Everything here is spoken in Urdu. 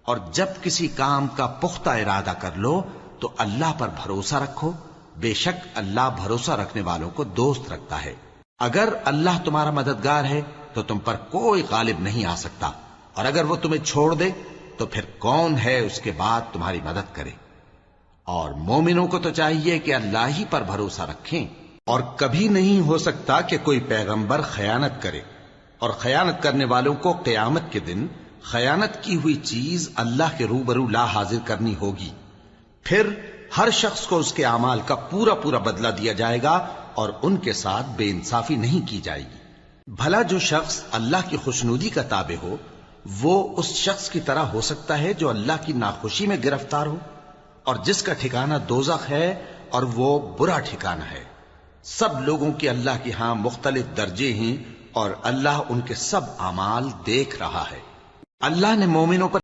اور جب کسی کام کا پختہ ارادہ کر لو تو اللہ پر بھروسہ رکھو، بے شک اللہ بھروسہ رکھنے والوں کو دوست رکھتا ہے۔ اگر اللہ تمہارا مددگار ہے تو تم پر کوئی غالب نہیں آ سکتا، اور اگر وہ تمہیں چھوڑ دے تو پھر کون ہے اس کے بعد تمہاری مدد کرے۔ اور مومنوں کو تو چاہیے کہ اللہ ہی پر بھروسہ رکھیں، اور کبھی نہیں ہو سکتا کہ کوئی پیغمبر خیانت کرے، اور خیانت کرنے والوں کو قیامت کے دن خیانت کی ہوئی چیز اللہ کے روبرو لا حاضر کرنی ہوگی، پھر ہر شخص کو اس کے اعمال کا پورا پورا بدلہ دیا جائے گا، اور ان کے ساتھ بے انصافی نہیں کی جائے گی۔ بھلا جو شخص اللہ کی خوشنودی کا تابع ہو وہ اس شخص کی طرح ہو سکتا ہے جو اللہ کی ناخوشی میں گرفتار ہو، اور جس کا ٹھکانہ دوزخ ہے اور وہ برا ٹھکانہ ہے۔ سب لوگوں کے اللہ کے ہاں مختلف درجے ہیں، اور اللہ ان کے سب اعمال دیکھ رہا ہے۔ اللہ نے مومنوں پر